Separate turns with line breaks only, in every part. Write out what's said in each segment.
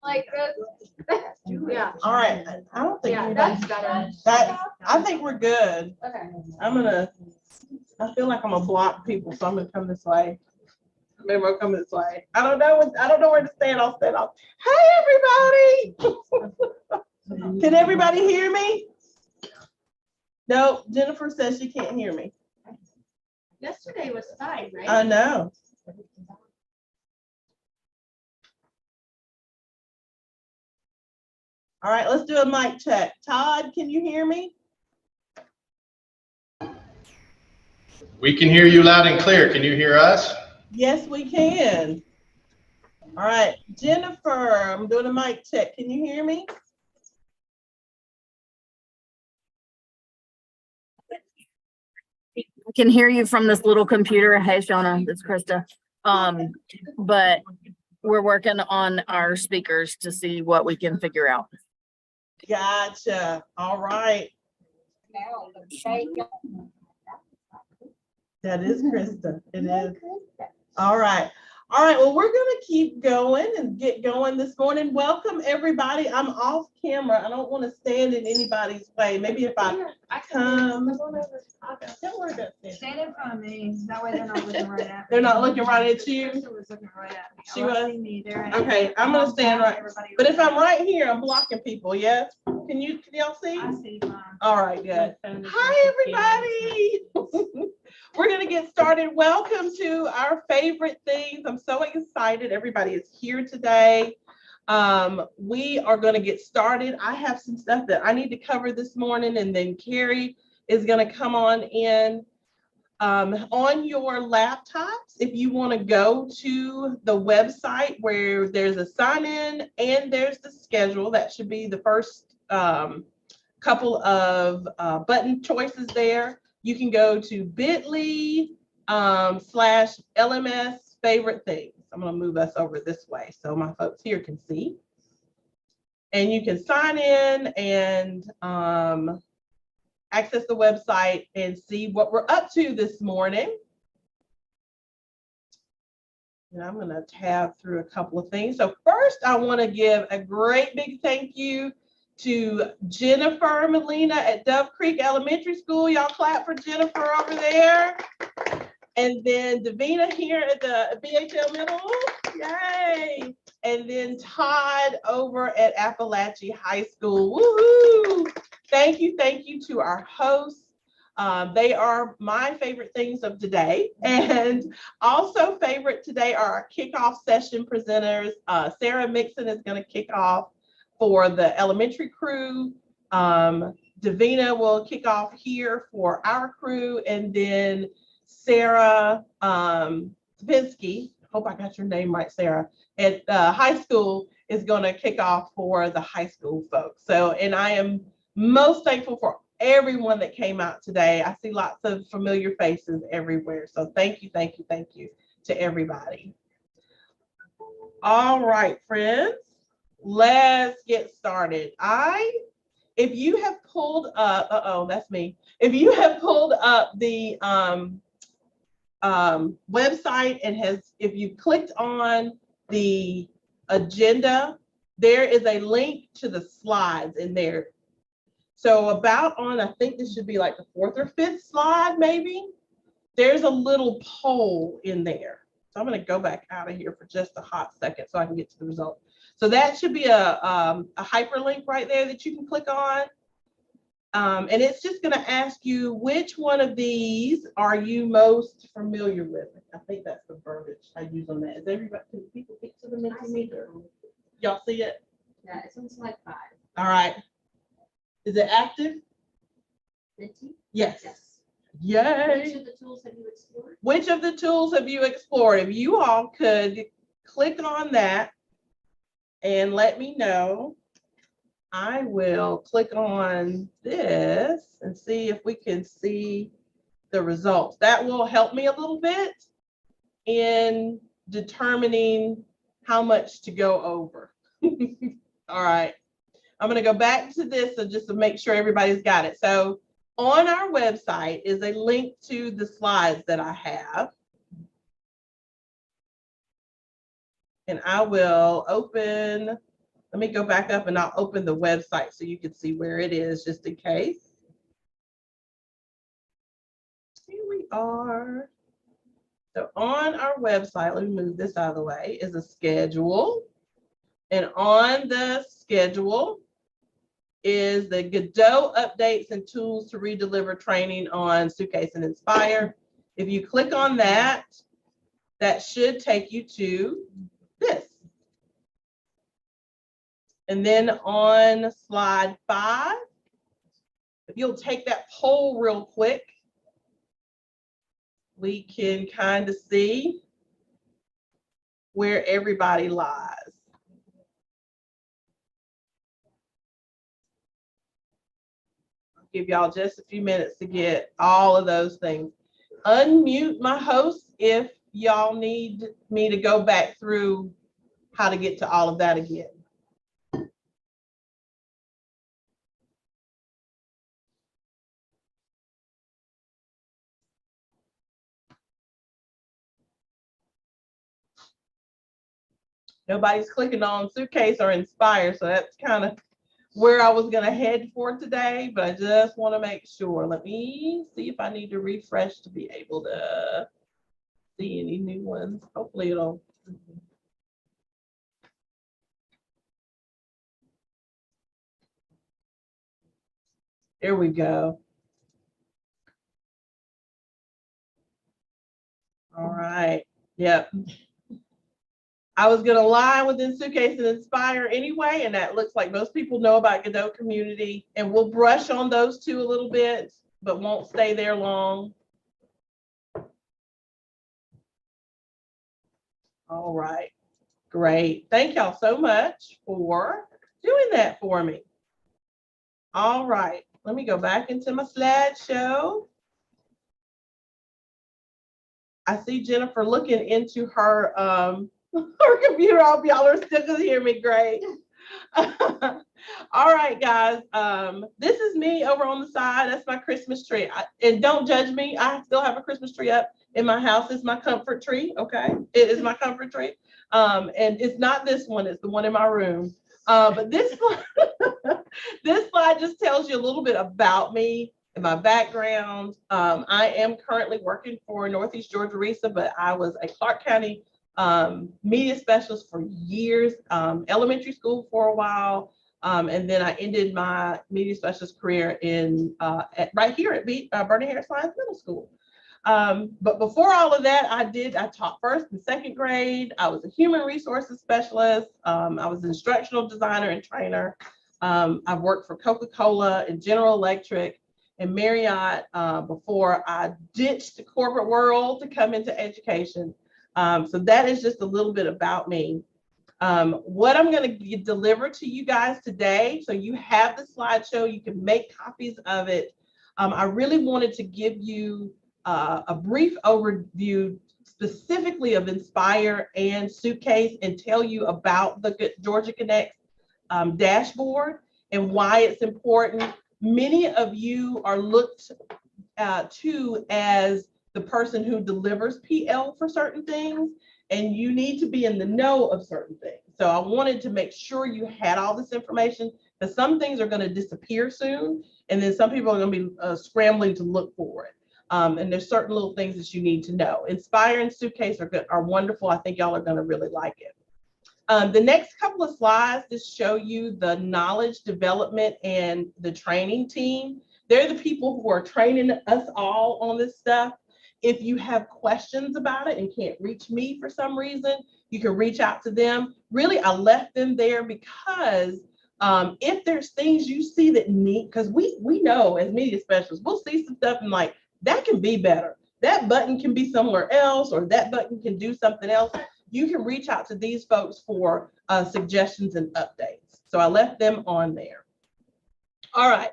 Like, yeah.
All right. I don't think
That's better.
I think we're good.
Okay.
I feel like I'm gonna block people, so I'm gonna come this way. Maybe I'll come this way. I don't know where to stand. I'll stand off. Hey, everybody. Can everybody hear me? No, Jennifer says she can't hear me.
Yesterday was fine, right?
I know. All right, let's do a mic check. Todd, can you hear me?
We can hear you loud and clear. Can you hear us?
Yes, we can. All right, Jennifer, I'm doing a mic check. Can you hear me?
I can hear you from this little computer. Hey, Shauna, it's Krista. But we're working on our speakers to see what we can figure out.
Gotcha. All right. That is Krista. It is. All right. All right. Well, we're going to keep going and get going this morning. Welcome, everybody. I'm off camera. I don't want to stand in anybody's way. Maybe if I come. Don't worry about that.
Stand in front of me. That way they're not looking right at me.
They're not looking right at you.
Krista was looking right at me.
She
I
was?
see me there.
Okay, I'm going to stand right. But if I'm right here, I'm blocking people. Yes. Can y'all see?
I see mine.
All right, good. Hi, everybody. We're going to get started. Welcome to our favorite things. I'm so excited. Everybody is here today. We are going to get started. I have some stuff that I need to cover this morning, and then Carrie is going to come on in. On your laptops, if you want to go to the website where there's a sign in and there's the schedule, that should be the first couple of button choices there. You can go to bit.ly /LMS favorite things. I'm going to move us over this way so my folks here can see. And you can sign in and access the website and see what we're up to this morning. And I'm going to tab through a couple of things. So first, I want to give a great big thank you to Jennifer Molina at Dove Creek Elementary School. Y'all clap for Jennifer over there. And then Davina here at the BHL Middle. Yay. And then Todd over at Appalachia High School. Woohoo! Thank you to our hosts. They are my favorite things of today. And also favorite today are our kickoff session presenters. Sarah Mixon is going to kick off for the elementary crew. Davina will kick off here for our crew. And then Sarah Spinski, hope I got your name right, Sarah, at high school is going to kick off for the high school folks. So, and I am most thankful for everyone that came out today. I see lots of familiar faces everywhere. So thank you to everybody. All right, friends, let's get started. If you have pulled up, that's me. If you have pulled up the website and if you clicked on the agenda, there is a link to the slides in there. So about on, I think this should be like the 4th or 5th slide, maybe. There's a little poll in there. So I'm going to go back out of here for just a hot second so I can get to the result. So that should be a hyperlink right there that you can click on. And it's just going to ask you which one of these are you most familiar with. I think that's the verbiage I use on that. Is everybody, can people get to the Mentimeter? Y'all see it?
Yeah, it's on slide 5.
All right. Is it active?
Minty?
Yes.
Yes.
Yay.
Which of the tools have you explored?
Which of the tools have you explored? If you all could click on that and let me know, I will click on this and see if we can see the results. That will help me a little bit in determining how much to go over. All right. I'm going to go back to this so just to make sure everybody's got it. So on our website is a link to the slides that I have. And I will open Let me go back up and I'll open the website so you can see where it is just in case. Here we are. So on our website, let me move this out of the way, is a schedule. And on the schedule is the Godot updates and tools to redeliver training on Suitcase and Inspire. If you click on that, that should take you to this. And then on slide 5, if you'll take that poll real quick, we can kind of see where everybody lies. I'll give y'all just a few minutes to get all of those things. Unmute my host if y'all need me to go back through how to get to all of that again. Nobody's clicking on Suitcase or Inspire, so that's kind of where I was gonna head for today, but I just want to make sure. Let me see if I need to refresh to be able to see any new ones. Hopefully it'll. There we go. All right. Yep. I was gonna lie within Suitcase and Inspire anyway, and that looks like most people know about Godot Community, and we'll brush on those two a little bit, but won't stay there long. All right, great. Thank y'all so much for doing that for me. All right, let me go back into my slideshow. I see Jennifer looking into her her computer. I hope y'all are still gonna hear me great. All right, guys. This is me over on the side. That's my Christmas tree. And don't judge me. I still have a Christmas tree up in my house. It's my comfort tree. Okay, it is my comfort tree. And it's not this one. It's the one in my room. But this this slide just tells you a little bit about me and my background. I am currently working for Northeast Georgia RESA, but I was a Clark County media specialist for years, elementary school for a while, and then I ended my media specialist career in right here at Bernie Harris Lyons Middle School. But before all of that, I taught first and second grade. I was a human resources specialist. I was an instructional designer and trainer. I've worked for Coca-Cola and General Electric and Marriott before I ditched the corporate world to come into education. So that is just a little bit about me. What I'm going to deliver to you guys today, so you have the slideshow, you can make copies of it. I really wanted to give you a brief overview specifically of Inspire and Suitcase and tell you about the Georgia Connect dashboard and why it's important. Many of you are looked to as the person who delivers PL for certain things, and you need to be in the know of certain things. So I wanted to make sure you had all this information, because some things are going to disappear soon, and then some people are going to be scrambling to look for it. And there's certain little things that you need to know. Inspire and Suitcase are wonderful. I think y'all are going to really like it. The next couple of slides just show you the knowledge development and the training team. They're the people who are training us all on this stuff. If you have questions about it and can't reach me for some reason, you can reach out to them. Really, I left them there because if there's things you see that need, because we know as media specialists, we'll see some stuff and like, that can be better. That button can be somewhere else, or that button can do something else. You can reach out to these folks for suggestions and updates. So I left them on there. All right,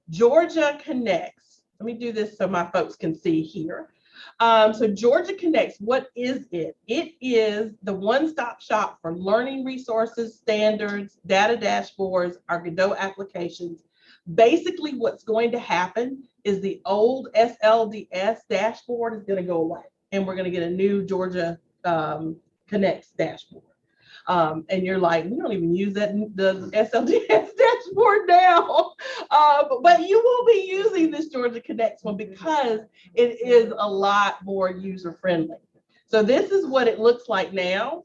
Georgia Connects. Let me do this so my folks can see here. So Georgia Connects, what is it? It is the one-stop shop for learning resources, standards, data dashboards, our Godot applications. Basically, what's going to happen is the old SLDS dashboard is going to go away, and we're going to get a new Georgia Connects dashboard. And you're like, we don't even use that the SLDS dashboard now. But you will be using this Georgia Connects one because it is a lot more user friendly. So this is what it looks like now.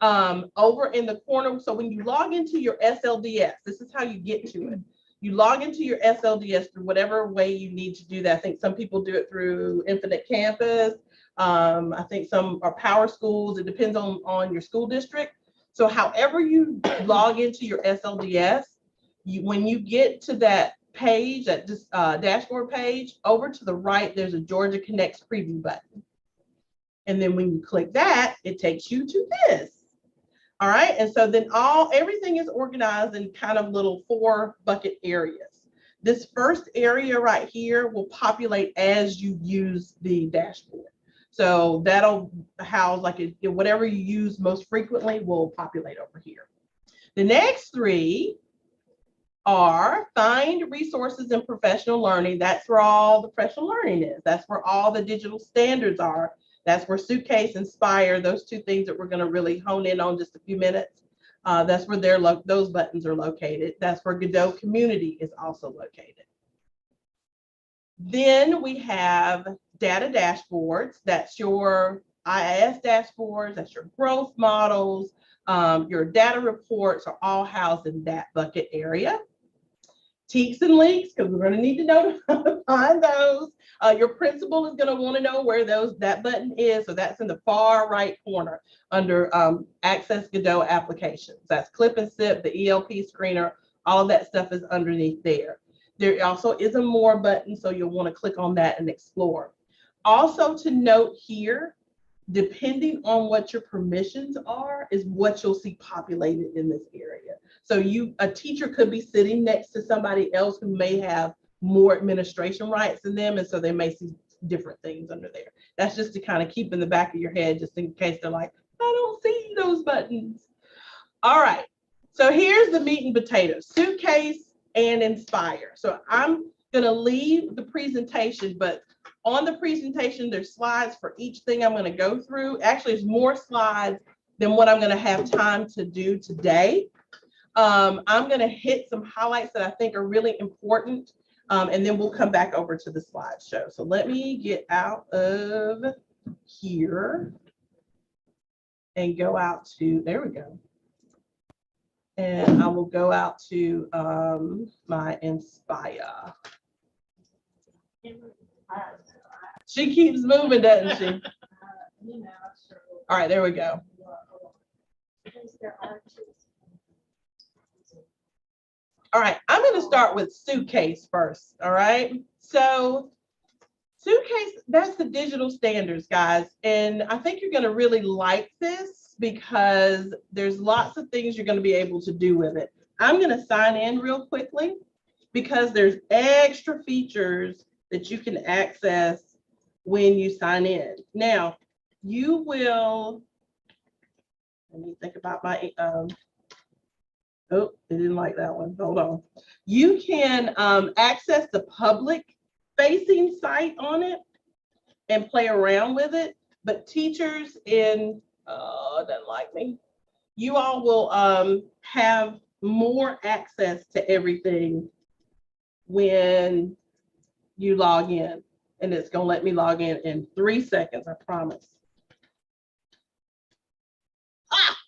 Over in the corner. So when you log into your SLDS, this is how you get to it. You log into your SLDS through whatever way you need to do that. I think some people do it through Infinite Campus. I think some are power schools. It depends on your school district. So however you log into your SLDS, when you get to that page, that dashboard page, over to the right, there's a Georgia Connects preview button. And then when you click that, it takes you to this. All right, and so then everything is organized in kind of little 4 bucket areas. This first area right here will populate as you use the dashboard. So that'll house like whatever you use most frequently will populate over here. The next 3 are find resources and professional learning. That's where all the professional learning is. That's where all the digital standards are. That's where Suitcase, Inspire, those 2 things that we're going to really hone in on just a few minutes. That's where those buttons are located. That's where Godot Community is also located. Then we have data dashboards. That's your IIS dashboards. That's your growth models. Your data reports are all housed in that bucket area. Teaks and leaks, because we're going to need to know how to find those. Your principal is going to want to know where that button is. So that's in the far right corner under Access Godot Applications. That's Clip and Sip, the ELP screener, all of that stuff is underneath there. There also is a More button, so you'll want to click on that and explore. Also to note here, depending on what your permissions are, is what you'll see populated in this area. So a teacher could be sitting next to somebody else who may have more administration rights than them, and so they may see different things under there. That's just to kind of keep in the back of your head, just in case they're like, I don't see those buttons. All right, so here's the meat and potatoes, Suitcase and Inspire. So I'm gonna leave the presentation, but on the presentation, there's slides for each thing I'm gonna go through. Actually, there's more slides than what I'm gonna have time to do today. I'm gonna hit some highlights that I think are really important. And then we'll come back over to the slideshow. So let me get out of here and go out to, there we go. And I will go out to my Inspire. She keeps moving, doesn't she? All right, there we go. All right, I'm going to start with Suitcase first. All right, so Suitcase, that's the digital standards, guys. And I think you're going to really like this because there's lots of things you're going to be able to do with it. I'm going to sign in real quickly because there's extra features that you can access when you sign in. Now, you will, let me think about my, oh, it didn't like that one. Hold on. You can access the public facing site on it and play around with it. But teachers doesn't like me. You all will have more access to everything when you log in. And it's going to let me log in 3 seconds, I promise. Ah!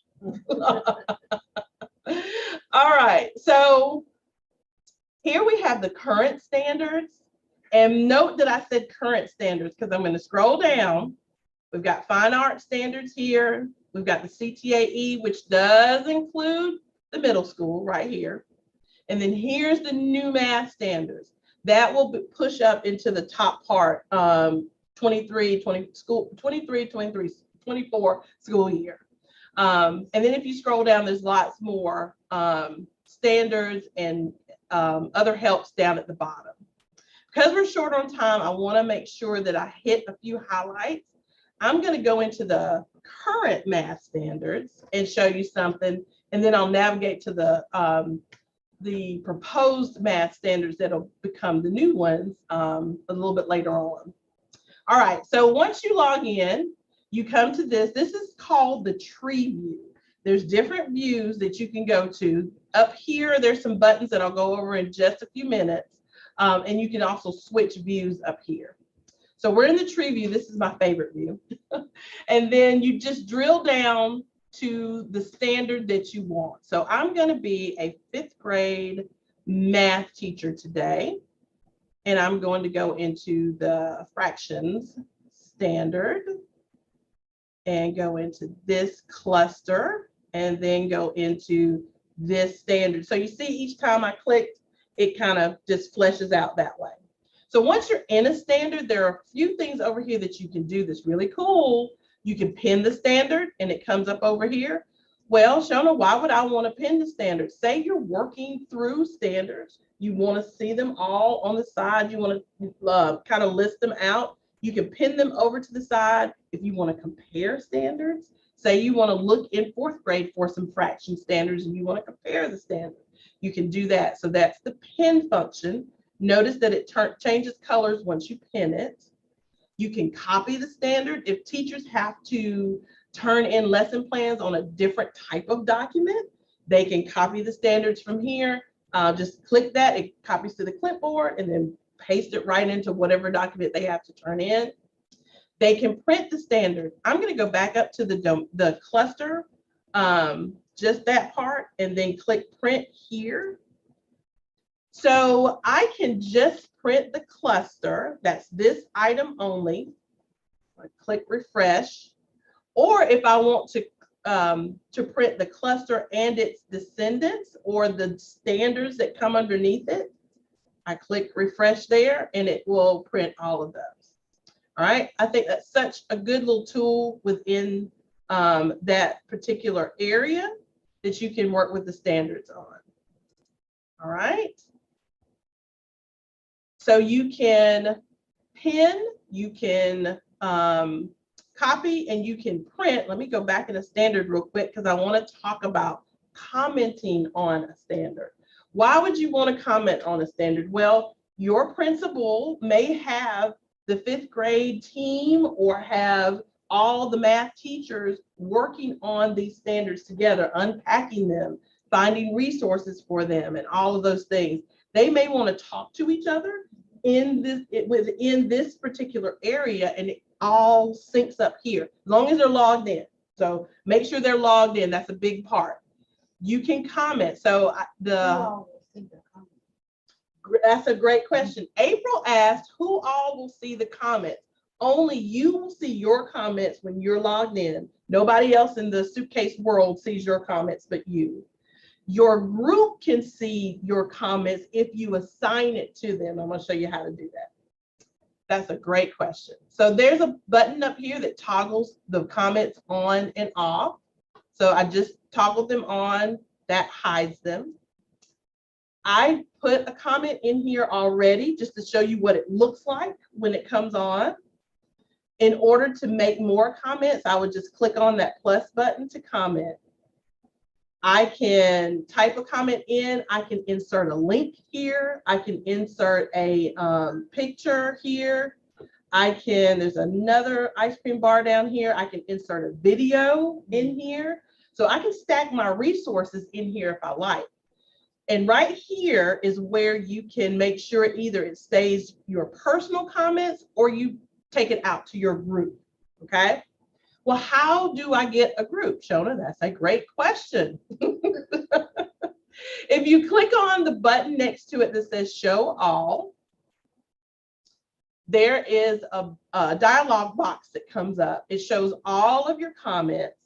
All right, so here we have the current standards. And note that I said current standards because I'm going to scroll down. We've got fine art standards here. We've got the CTAE, which does include the middle school right here. And then here's the new math standards. That will push up into the top part, 24 school year. And then if you scroll down, there's lots more standards and other helps down at the bottom. Because we're short on time, I want to make sure that I hit a few highlights. I'm going to go into the current math standards and show you something, and then I'll navigate to the proposed math standards that'll become the new ones a little bit later on. All right, so once you log in, you come to this. This is called the tree view. There's different views that you can go to. Up here, there's some buttons that I'll go over in just a few minutes. And you can also switch views up here. So we're in the tree view. This is my favorite view. And then you just drill down to the standard that you want. So I'm going to be a 5th grade math teacher today. And I'm going to go into the fractions standard and go into this cluster and then go into this standard. So you see each time I clicked, it kind of just fleshes out that way. So once you're in a standard, there are a few things over here that you can do that's really cool. You can pin the standard and it comes up over here. Well, Shona, why would I want to pin the standard? Say you're working through standards. You want to see them all on the side. You want to kind of list them out. You can pin them over to the side if you want to compare standards. Say you want to look in 4th grade for some fraction standards and you want to compare the standard. You can do that. So that's the pin function. Notice that it changes colors once you pin it. You can copy the standard. If teachers have to turn in lesson plans on a different type of document, they can copy the standards from here. Just click that, it copies to the clipboard and then paste it right into whatever document they have to turn in. They can print the standard. I'm going to go back up to the cluster, just that part, and then click print here. So I can just print the cluster. That's this item only. I click refresh. Or if I want to print the cluster and its descendants or the standards that come underneath it, I click refresh there and it will print all of those. All right, I think that's such a good little tool within that particular area that you can work with the standards on. All right. So you can pin, you can copy, and you can print. Let me go back in a standard real quick because I want to talk about commenting on a standard. Why would you want to comment on a standard? Well, your principal may have the 5th grade team or have all the math teachers working on these standards together, unpacking them, finding resources for them, and all of those things. They may want to talk to each other within this particular area, and it all syncs up here, as long as they're logged in. So make sure they're logged in. That's a big part. You can comment. So that's a great question. April asked, who all will see the comments? Only you will see your comments when you're logged in. Nobody else in the suitcase world sees your comments but you. Your group can see your comments if you assign it to them. I'm going to show you how to do that. That's a great question. So there's a button up here that toggles the comments on and off. So I just toggled them on. That hides them. I put a comment in here already just to show you what it looks like when it comes on. In order to make more comments, I would just click on that plus button to comment. I can type a comment in. I can insert a link here. I can insert a picture here. There's another ice cream bar down here. I can insert a video in here. So I can stack my resources in here if I like. And right here is where you can make sure either it stays your personal comments or you take it out to your group, okay? Well, how do I get a group, Shona? That's a great question. If you click on the button next to it that says show all, there is a dialog box that comes up. It shows all of your comments.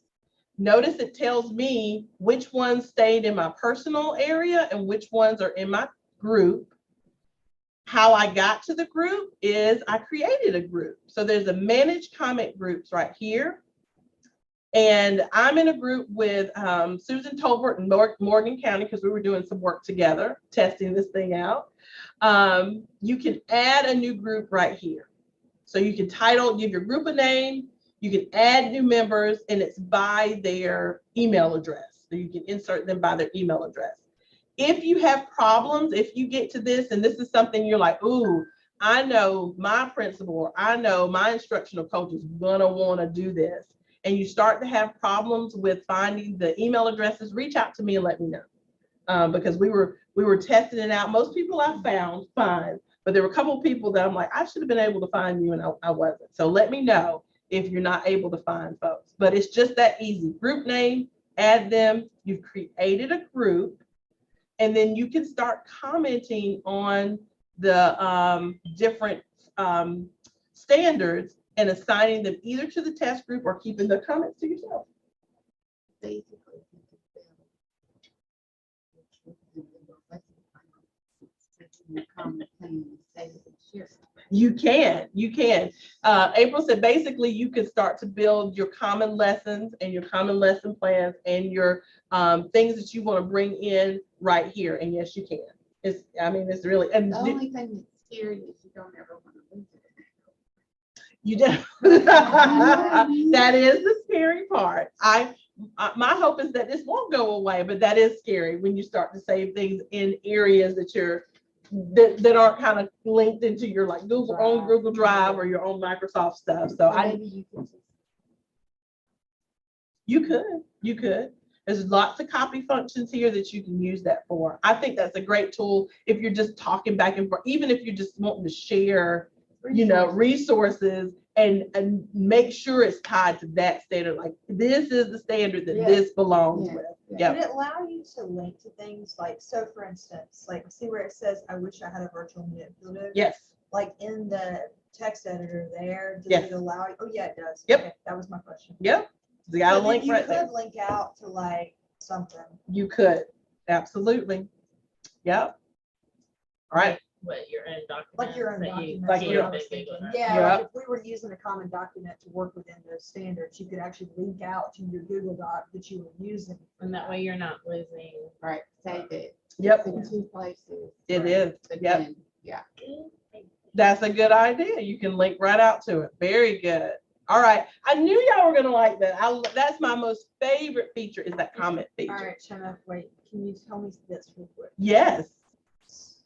Notice it tells me which ones stayed in my personal area and which ones are in my group. How I got to the group is I created a group. So there's a manage comment groups right here. And I'm in a group with Susan Tolbert in Morgan County because we were doing some work together, testing this thing out. You can add a new group right here. So you can give your group a name, you can add new members, and it's by their email address. So you can insert them by their email address. If you have problems, if you get to this, and this is something you're like, ooh, I know my principal, or I know my instructional coach is gonna wanna do this. and you start to have problems with finding the email addresses, reach out to me and let me know. Because we were testing it out. Most people I found fine, but there were a couple of people that I'm like, I should have been able to find you, and I wasn't. So let me know if you're not able to find folks. But it's just that easy. Group name, add them. You've created a group, and then you can start commenting on the different standards and assigning them either to the test group or keeping the comments to yourself. You can. April said basically you can start to build your common lessons and your common lesson plans and your things that you want to bring in right here. And yes, you can. It's really, and
The only thing that's scary is you don't ever want to lose it.
you do. That is the scary part. My hope is that this won't go away, but that is scary when you start to save things in areas that aren't kind of linked into your like own Google Drive or your own Microsoft stuff. So
Maybe you can
you could. There's lots of copy functions here that you can use that for. I think that's a great tool if you're just talking back and forth, even if you're just wanting to share, resources and make sure it's tied to that standard. Like this is the standard that this belongs with.
Would it allow you to link to things like, so for instance, like see where it says, I wish I had a virtual manipulative?
Yes.
Like in the text editor there, does it allow you? Oh yeah, it does.
Yep.
Okay, that was my question.
Yep. You got a
So
link
you
right there.
could link out to like something.
You could. Absolutely. Yep. All right.
What your own document.
Like your own document.
like
that's
your-
what I was thinking.
Yep.
Yeah, like if we were using a common document to work within those standards, you could actually link out to your Google Doc that you were using.
And that way you're not losing.
Right, save it.
Yep.
In 2 places.
It is.
But
Yep.
then, yeah.
That's a good idea. You can link right out to it. Very good. All right. I knew y'all were gonna like that. That's my most favorite feature is that comment feature.
All right, Shanna, wait, can you tell me this real quick?
Yes.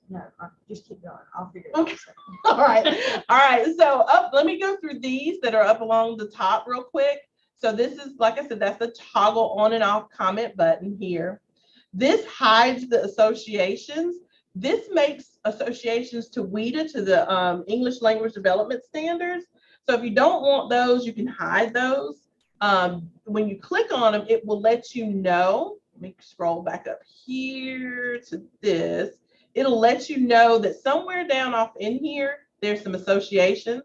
No, just keep going. I'll figure it out.
Okay. All right. All right. So let me go through these that are up along the top real quick. So this is, like I said, that's the toggle on and off comment button here. This hides the associations. This makes associations to WIDA, to the English Language Development Standards. So if you don't want those, you can hide those. When you click on them, it will let you know. Let me scroll back up here to this. It'll let you know that somewhere down off in here, there's some associations.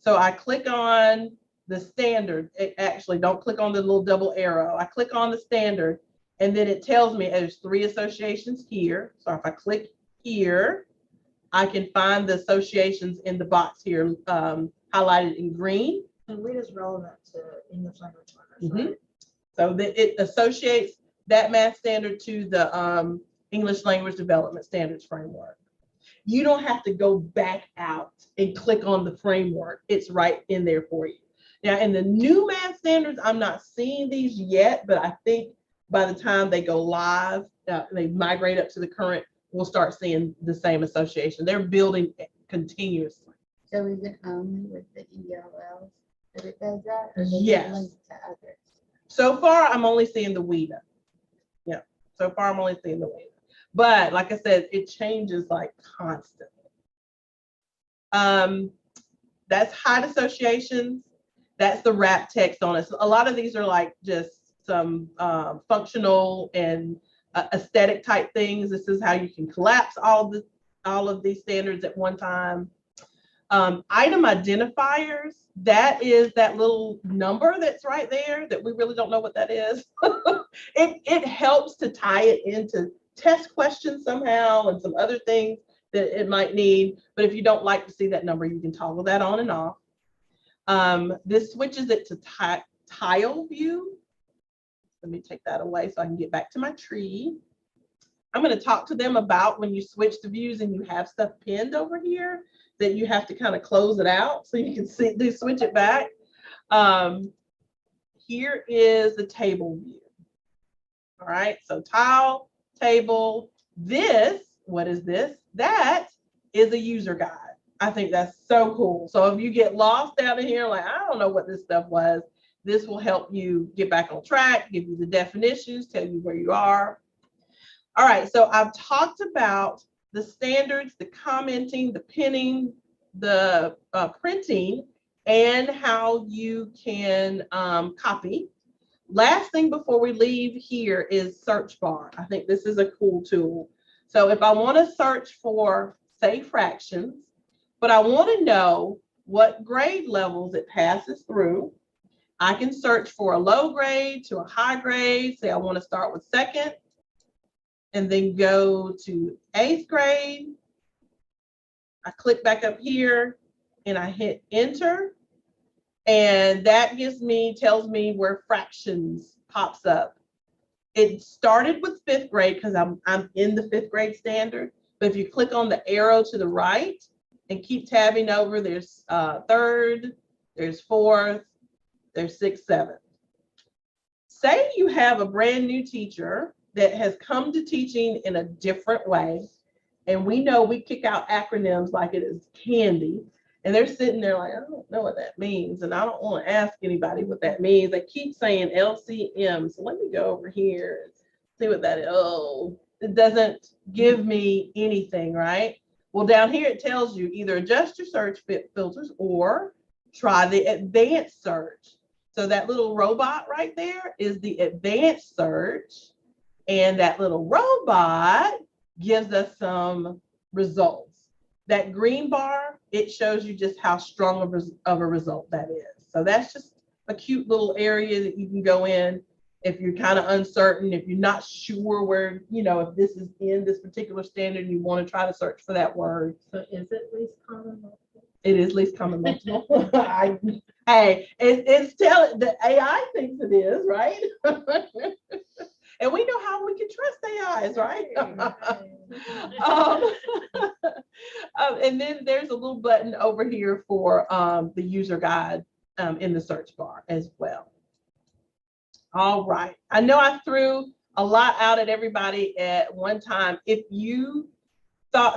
So I click on the standard. Actually, don't click on the little double arrow. I click on the standard, and then it tells me there's 3 associations here. So if I click here, I can find the associations in the box here, highlighted in green.
And WIDA is relevant to English language learners, right?
So that it associates that math standard to the English Language Development Standards Framework. You don't have to go back out and click on the framework. It's right in there for you. Now, in the new math standards, I'm not seeing these yet, but I think by the time they go live, they migrate up to the current, we'll start seeing the same association. They're building continuously.
So is it only with the ELLs that it does that? Or does it
Yes.
link to others? So
So far, I'm only seeing the WIDA. Yeah, so far I'm only seeing the WIDA. But like I said, it changes like constantly. That's hide associations. That's the wrap text on it. So a lot of these are like just some functional and aesthetic type things. This is how you can collapse all of these standards at one time. Item identifiers, that is that little number that's right there that we really don't know what that is. It helps to tie it into test questions somehow and some other things that it might need. But if you don't like to see that number, you can toggle that on and off. This switches it to tile view. Let me take that away so I can get back to my tree. I'm going to talk to them about when you switch to views and you have stuff pinned over here that you have to kind of close it out so you can switch it back. Here is the table view. All right, so tile, table, this, what is this? That is a user guide. I think that's so cool. So if you get lost down in here, like, I don't know what this stuff was, This will help you get back on track, give you the definitions, tell you where you are. All right, so I've talked about the standards, the commenting, the pinning, the printing, and how you can copy. Last thing before we leave here is search bar. I think this is a cool tool. So if I want to search for, say, fractions, but I want to know what grade levels it passes through, I can search for a low grade to a high grade. Say I want to start with second and then go to 8th grade. I click back up here and I hit enter. And that tells me where fractions pops up. It started with 5th grade because I'm in the 5th grade standard. But if you click on the arrow to the right and keep tabbing over, there's 3rd, there's 4th, there's 6th, 7th. Say you have a brand new teacher that has come to teaching in a different way. And we know we kick out acronyms like it is candy. And they're sitting there like, I don't know what that means. And I don't want to ask anybody what that means. They keep saying LCM. So let me go over here and see what that is. Oh, it doesn't give me anything, right? Well, down here it tells you either adjust your search filters or try the advanced search. So that little robot right there is the advanced search. And that little robot gives us some results. That green bar, it shows you just how strong of a result that is. So that's just a cute little area that you can go in if you're kind of uncertain, if you're not sure where, if this is in this particular standard, you want to try to search for that word.
So is it least common multiple?
It is least common multiple. It's telling the AI thinks it is, right? And we know how we can trust AIs, right? And then there's a little button over here for the user guide in the search bar as well. All right. I know I threw a lot out at everybody at one time. If you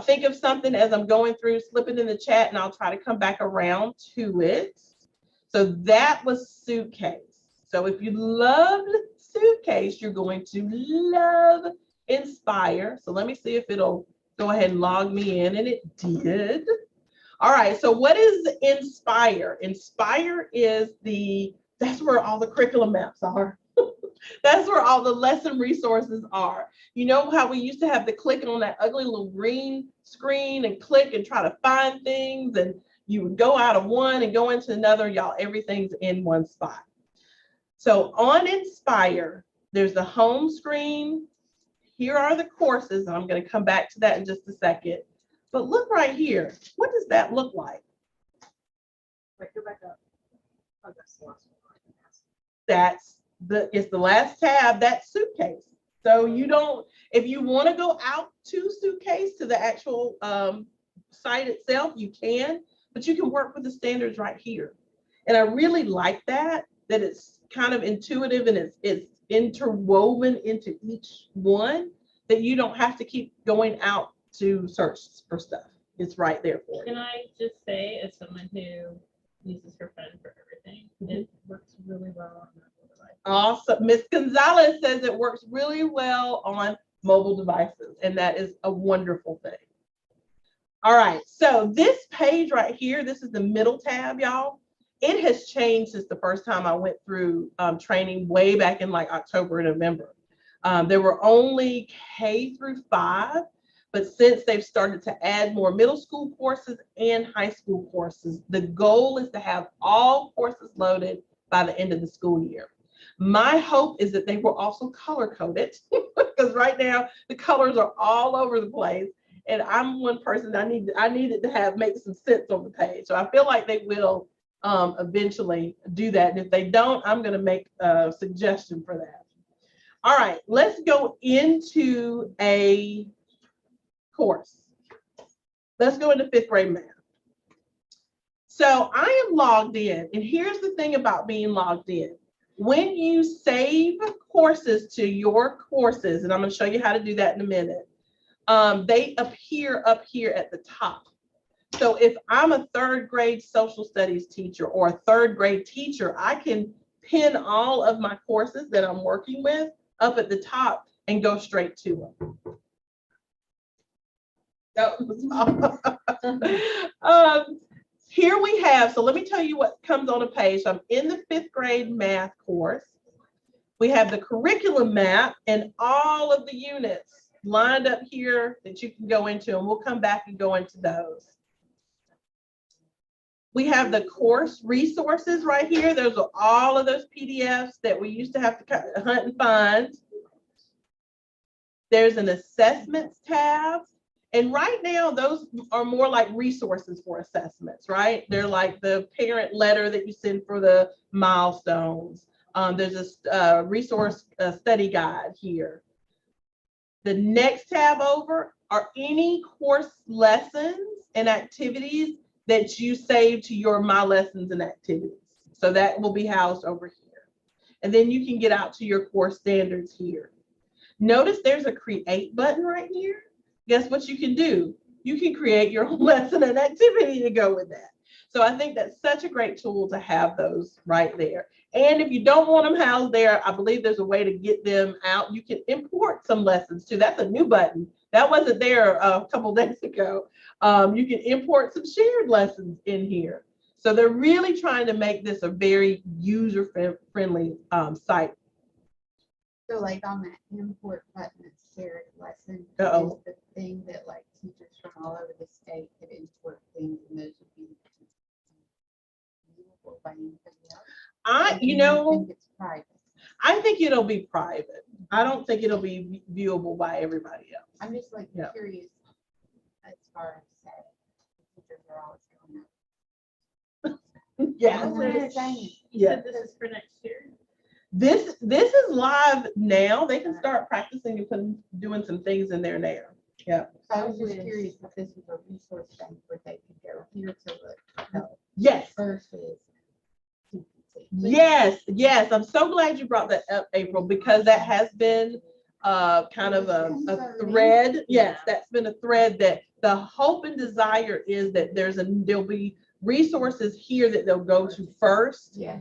think of something as I'm going through, slip it in the chat and I'll try to come back around to it. So that was suitcase. So if you loved suitcase, you're going to love Inspire. So let me see if it'll go ahead and log me in, and it did. All right, so what is Inspire? Inspire is that's where all the curriculum maps are. That's where all the lesson resources are. You know how we used to have to click on that ugly little green screen and click and try to find things, and you would go out of one and go into another. Y'all, everything's in one spot. So on Inspire, there's the home screen. Here are the courses, and I'm going to come back to that in just a second. But look right here. What does that look like?
Wait, go back up. Oh, that's the last one.
It's the last tab, that's suitcase. So if you want to go out to suitcase to the actual site itself, you can, but you can work with the standards right here. And I really like that it's kind of intuitive and it's interwoven into each one, that you don't have to keep going out to search for stuff. It's right there for you.
Can I just say, as someone who uses her phone for everything, it works really well on mobile device.
Awesome. Miss Gonzalez says it works really well on mobile devices, and that is a wonderful thing. All right, so this page right here, this is the middle tab, y'all. It has changed since the first time I went through training way back in like October and November. There were only K through 5, but since they've started to add more middle school courses and high school courses, the goal is to have all courses loaded by the end of the school year. My hope is that they will also color code it, because right now the colors are all over the place. And I'm one person, I need it to make some sense on the page. So I feel like they will eventually do that. And if they don't, I'm going to make a suggestion for that. All right, let's go into a course. Let's go into 5th grade math. So I am logged in, and here's the thing about being logged in. When you save courses to your courses, and I'm going to show you how to do that in a minute, they appear up here at the top. So if I'm a 3rd grade social studies teacher or a 3rd grade teacher, I can pin all of my courses that I'm working with up at the top and go straight to them. That was all. Here we have, so let me tell you what comes on a page. I'm in the 5th grade math course. We have the curriculum map and all of the units lined up here that you can go into, and we'll come back and go into those. We have the course resources right here. Those are all of those PDFs that we used to have to hunt and find. There's an assessments tab. And right now, those are more like resources for assessments, right? They're like the parent letter that you send for the milestones. There's a resource study guide here. The next tab over are any course lessons and activities that you save to your My Lessons and Activities. So that will be housed over here. And then you can get out to your course standards here. Notice there's a create button right here. Guess what you can do? You can create your own lesson and activity to go with that. So I think that's such a great tool to have those right there. And if you don't want them housed there, I believe there's a way to get them out. You can import some lessons too. That's a new button. That wasn't there a couple days ago. You can import some shared lessons in here. So they're really trying to make this a very user-friendly site.
So like on that import button, it's shared lesson.
Uh-oh.
Is the thing that like teachers from all over the state could import things and those would be viewable by anybody else? Or do you think it's private?
I think it'll be private. I don't think it'll be viewable by everybody else.
I'm just like
Yeah.
curious as far as that teachers are always going up.
Yeah.
I'm just saying.
You
Yeah.
said this is for next year?
This is live now. They can start practicing and doing some things in there now. Yeah.
I was just curious if this was a resource bank where they could go here to look help
Yes.
versus TPC.
Yes. I'm so glad you brought that up, April, because that has been kind of a thread. Yes, that's been a thread that the hope and desire is that there'll be resources here that they'll go to first.
Yeah.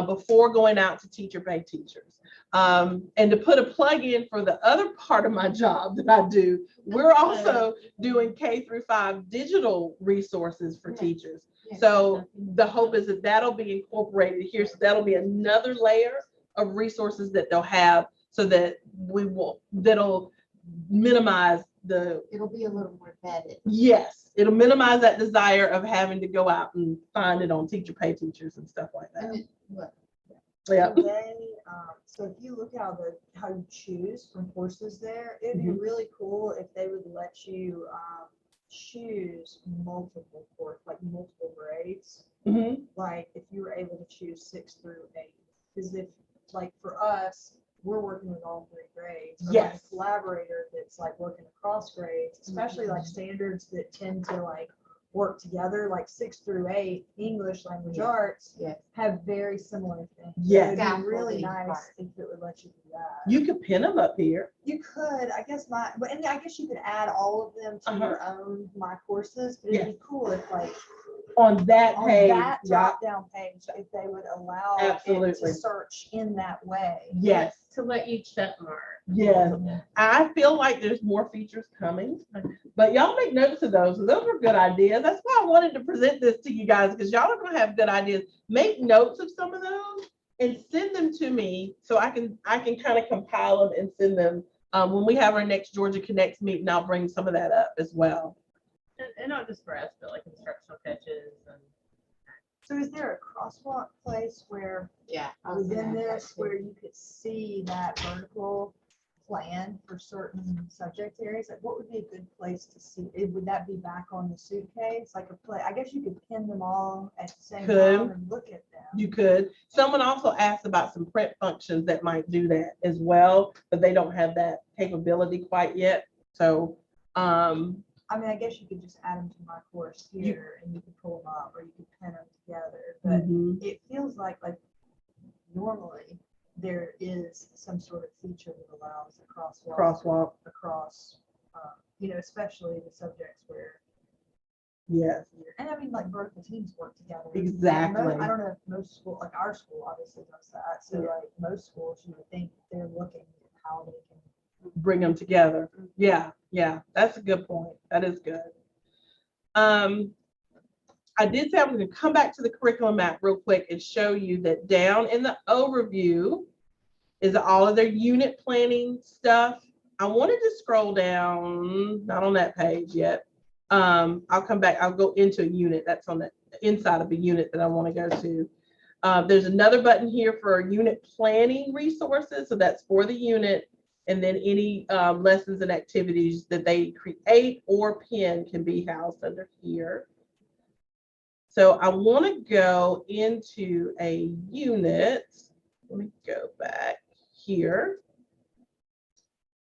Before going out to teacher pay teachers. And to put a plug in for the other part of my job that I do, we're also doing K-5 digital resources for teachers.
Yeah.
So the hope is that that'll be incorporated here. So that'll be another layer of resources that they'll have so that that'll minimize
It'll be a little more vetted.
yes, it'll minimize that desire of having to go out and find it on teacher pay teachers and stuff like that.
And it, what?
Yeah.
So if you look at how you choose from courses there, it'd be really cool if they would let you choose multiple grades.
Mhm.
Like if you were able to choose 6 through 8, because if like for us, we're working with all 3 grades. Or like
Yes.
a collaborator that's like working across grades, especially like standards that tend to like work together, like 6 through 8, English, language arts,
Yes.
have very similar things.
Yes.
It'd be really
Scaffolding
nice
part.
if it would let you do that.
You could pin them up here.
You could, I guess and I guess you could add all of them to your own My Courses, but it'd be cool if like
On that
on
page.
that
Yeah.
drop down page, if they would allow it
Absolutely.
to search in that way.
Yes.
To let you check mark.
Yes. I feel like there's more features coming, but y'all make notes of those. Those are good ideas. That's why I wanted to present this to you guys, because y'all are going to have good ideas. Make notes of some of those and send them to me so I can kind of compile them and send them. When we have our next Georgia Connects meeting, I'll bring some of that up as well.
And not just for us, but like instructional catches and.
So is there a crosswalk place where
Yeah. I was gonna
within
ask
this
that
where you could see that vertical plan for certain subject areas? Like what would be a good place to see? Would that be back on the suitcase? Like a play, I guess you could pin them all at the same
Could.
time and look at them.
You could. Someone also asked about some print functions that might do that as well, but they don't have that capability quite yet. So,
I mean, I guess you could just add them to My Course here and you could pull them up or you could pin them together. But
mhm.
it feels like normally there is some sort of feature that allows a crosswalk
Crosswalk.
across, especially the subjects where
Yes,
And I mean, like vertical teams work together.
exactly.
I don't know if most school, like our school obviously does that. So
Yeah.
like most schools, you would think they're looking at how they can.
Bring them together. Yeah, yeah, that's a good point. That is good. I did say I was going to come back to the curriculum map real quick and show you that down in the overview is all of their unit planning stuff. I wanted to scroll down, not on that page yet. I'll come back, I'll go into a unit that's on the inside of the unit that I want to go to. There's another button here for unit planning resources. So that's for the unit. And then any lessons and activities that they create or pin can be housed under here. So I want to go into a unit. Let me go back here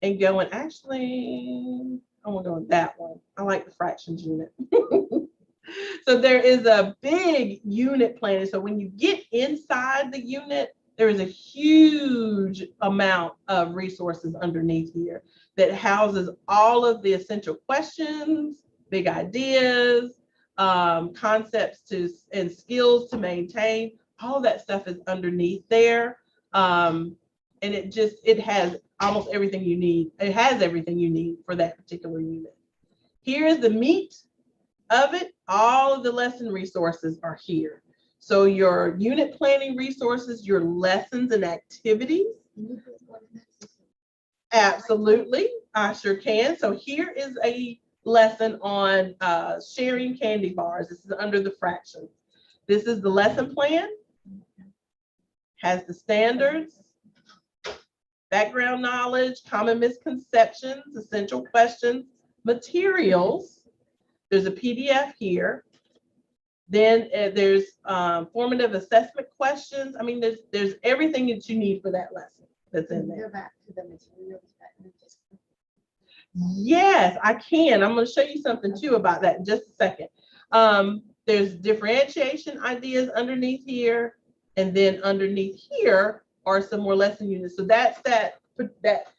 and go and actually, I want to go in that one. I like the fractions unit. So there is a big unit planning. So when you get inside the unit, there is a huge amount of resources underneath here that houses all of the essential questions, big ideas, concepts and skills to maintain. All of that stuff is underneath there. And it has almost everything you need. It has everything you need for that particular unit. Here is the meat of it. All of the lesson resources are here. So your unit planning resources, your lessons and activities. Absolutely, I sure can. So here is a lesson on sharing candy bars. This is under the fractions. This is the lesson plan. Has the standards, background knowledge, common misconceptions, essential questions, materials. There's a PDF here. Then there's formative assessment questions. I mean, there's everything that you need for that lesson that's in there.
Go back to the materials button.
Yes, I can. I'm going to show you something too about that in just a second. There's differentiation ideas underneath here. And then underneath here are some more lesson units. So that's that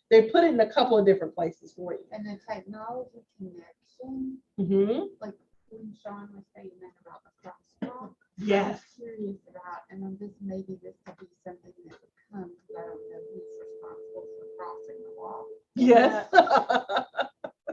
they put it in a couple of different places for you.
And the technology connection,
Mm-hmm.
like when Sean was saying that about the crosswalk.
Yes.
I was curious about, and then maybe this could be something that would come, because I don't know who's responsible for crossing the wall.
Yes.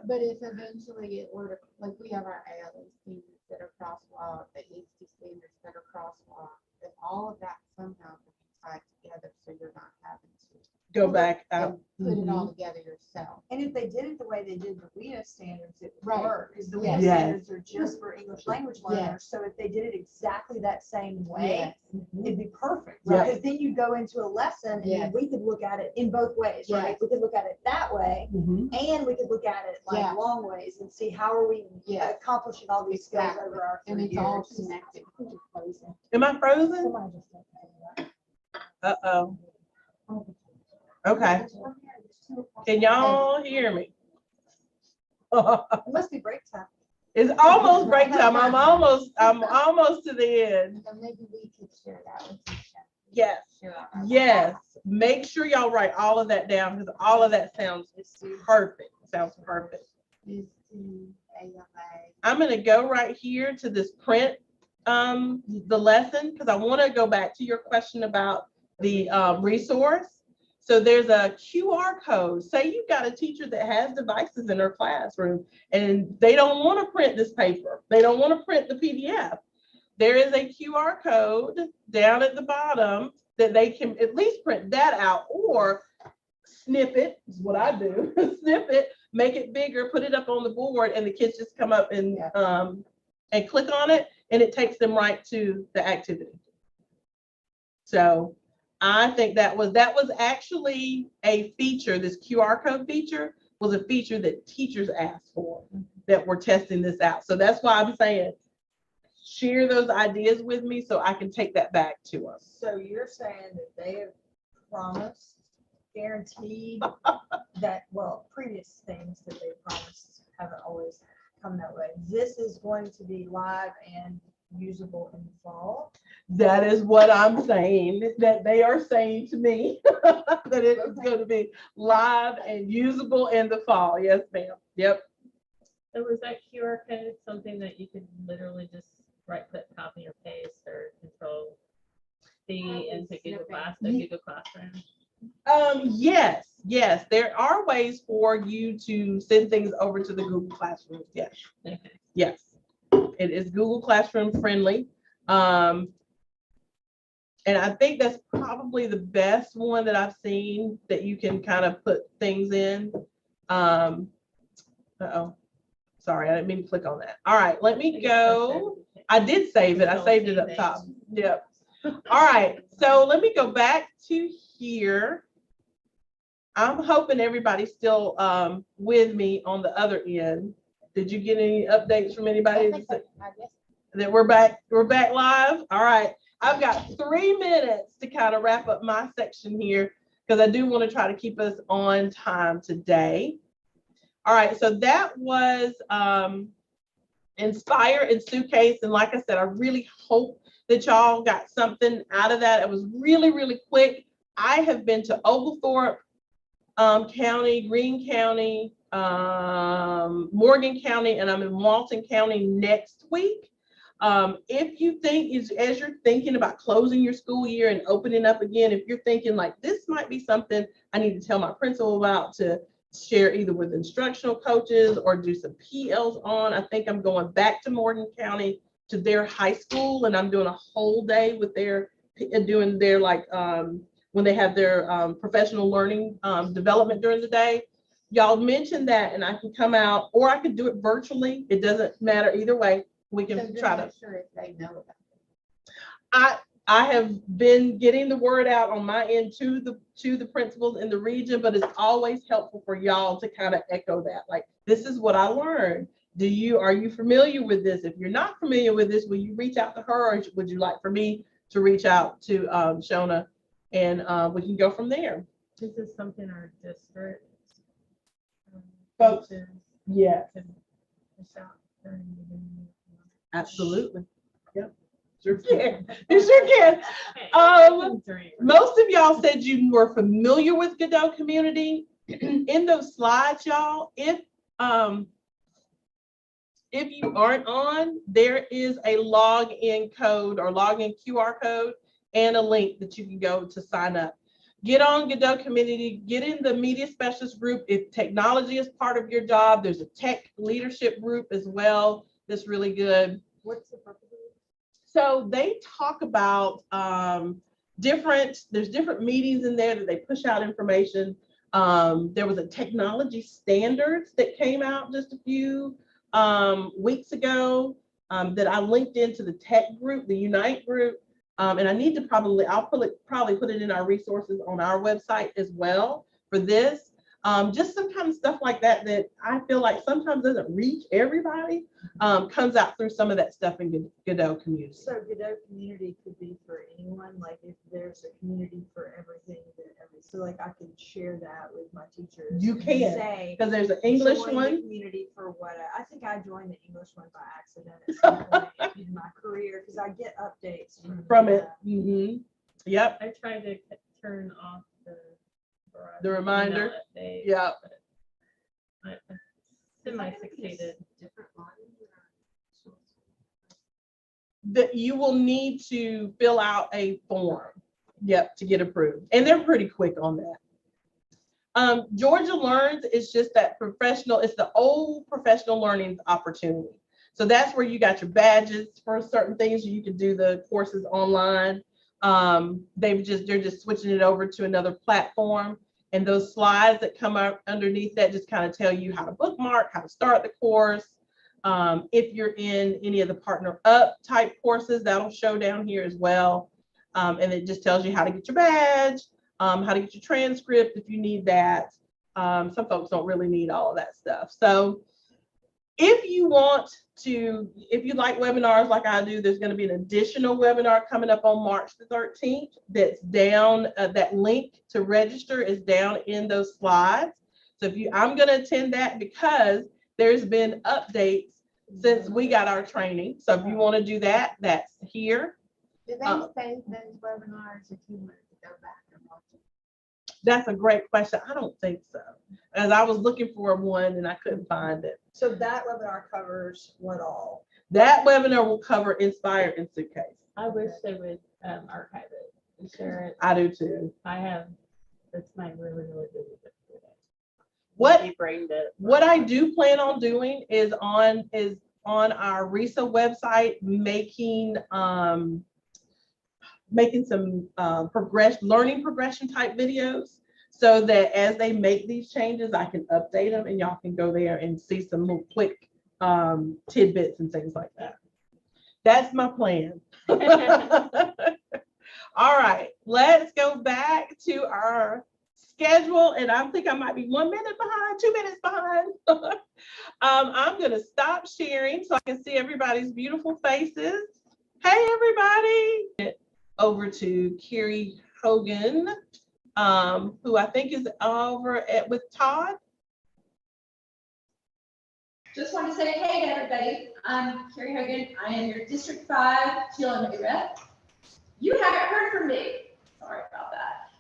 But if eventually it were to, like we have our ALA standards that are crosswalk, the EST standards that are crosswalk, and all of that somehow can be tied together so you're not having to
Go back out.
put it all together yourself.
And if they did it the way they did the WIA standards, it would
Right.
work. Because the
Yes.
WIA
Yes.
standards are just for English language learners. So if they did it exactly that same way,
Yes.
it'd be perfect.
Yeah.
Because then you go into a lesson and
Yes.
then we could look at it in both ways, right?
Yes.
We could look at it that way
Mm-hmm.
and we could look at it like
Yeah.
long ways and see how are we
Yes.
accomplishing all these skills
Exactly.
over our 3
And it's
years.
all connected.
Am I frozen?
Somebody just said that.
Uh-oh. Okay. Can y'all hear me?
It must be break time.
It's almost break time. I'm almost to the end.
So maybe we could share that with you. Shannon.
Yes.
Share our-
Yes. Make sure y'all write all of that down because all of that sounds perfect. Sounds perfect.
Is to ALA.
I'm going to go right here to this print the lesson because I want to go back to your question about the resource. So there's a QR code. Say you've got a teacher that has devices in her classroom and they don't want to print this paper. They don't want to print the PDF. There is a QR code down at the bottom that they can at least print that out or snip it, is what I do. Snip it, make it bigger, put it up on the board, and the kids just come up and click on it, and it takes them right to the activity. So I think that was actually a feature. This QR code feature was a feature that teachers asked for that we're testing this out. So that's why I'm saying share those ideas with me so I can take that back to us.
So you're saying that they have promised, guaranteed that, well, previous things that they promised haven't always come that way. This is going to be live and usable in the fall.
That is what I'm saying, that they are saying to me, that it is going to be live and usable in the fall. Yes, ma'am. Yep.
So was that QR code something that you could literally just right click, copy or paste or control C into Google Classroom?
Yes, there are ways for you to send things over to the Google Classroom. Yes,
Okay.
yes. It is Google Classroom friendly. And I think that's probably the best one that I've seen that you can kind of put things in. Uh-oh, sorry, I didn't mean to click on that. All right, let me go. I did save it. I saved it up top. Yep. All right, so let me go back to here. I'm hoping everybody's still with me on the other end. Did you get any updates from anybody?
I guess
That we're back live? All right. I've got 3 minutes to kind of wrap up my section here because I do want to try to keep us on time today. All right, so that was Inspire and Suitcase. And like I said, I really hope that y'all got something out of that. It was really, really quick. I have been to Oglethorpe County, Greene County, Morgan County, and I'm in Walton County next week. If you think, as you're thinking about closing your school year and opening up again, if you're thinking like this might be something I need to tell my principal about to share either with instructional coaches or do some PLs on, I think I'm going back to Morgan County to their high school, and I'm doing a whole day with doing their like when they have their professional learning development during the day. Y'all mentioned that, and I can come out, or I could do it virtually. It doesn't matter either way. We can
So you're
try
not
to.
sure if they know about it.
I have been getting the word out on my end to the principals in the region, but it's always helpful for y'all to kind of echo that. Like, this is what I learned. Are you familiar with this? If you're not familiar with this, will you reach out to her, or would you like for me to reach out to Shona, and we can go from there.
This is something our district.
Folks,
coaches
yeah,
can push out during the beginning.
absolutely. Yep. Sure can. You sure can.
Dream.
Most of y'all said you were familiar with Godot community. In those slides, y'all, if you aren't on, there is a login code or login QR code and a link that you can go to sign up. Get on Godot community, get in the media specialist group. If technology is part of your job, there's a tech leadership group as well. That's really good.
What's the purpose of it?
So they talk about there's different meetings in there that they push out information. There was a technology standards that came out just a few weeks ago that I linked into the tech group, the Unite group. And I need to probably put it in our resources on our website as well for this. Just some kind of stuff like that I feel like sometimes doesn't reach everybody, comes out through some of that stuff in Godot community.
So Godot community could be for anyone, like if there's a community for everything, so like I can share that with my teachers.
You
and
can,
say,
because there's an English
join the
one.
community for what I think I joined the English one by accident at some point in my career, because I get updates
From it. Yep.
I tried to turn off
The reminder.
email update,
Yeah.
but I semi-succeeded.
Different lines or-
That you will need to fill out a form. Yep, to get approved. And they're pretty quick on that. Georgia Learns is just that professional, it's the old professional learning opportunity. So that's where you got your badges for certain things. You can do the courses online. They're just switching it over to another platform. And those slides that come out underneath that just kind of tell you how to bookmark, how to start the course. If you're in any of the Partner Up type courses, that'll show down here as well. And it just tells you how to get your badge, how to get your transcript if you need that. Some folks don't really need all of that stuff. So if you like webinars like I do, there's going to be an additional webinar coming up on March the 13th. That's down, that link to register is down in those slides. So I'm going to attend that because there's been updates since we got our training. So if you want to do that, that's here.
Do they save those webinars if you want to go back and watch it?
That's a great question. I don't think so. as I was looking for one and I couldn't find it.
So that webinar covers what all?
That webinar will cover Inspire in Suitcase.
I wish they would archive it and share it.
I do too.
That's my really, really good.
What
Maybe brain dead.
What I do plan on doing is on our RISA website making some learning progression type videos, so that as they make these changes, I can update them and y'all can go there and see some little quick tidbits and things like that. That's my plan. All right, let's go back to our schedule, and I think I might be 1 minute behind, 2 minutes behind. I'm gonna stop sharing so I can see everybody's beautiful faces. Hey, everybody. Over to Carrie Hogan, who I think is over with Todd.
Just want to say hey to everybody. I'm Carrie Hogan. I am your District 5 GLMA rep. You haven't heard from me. Sorry about that.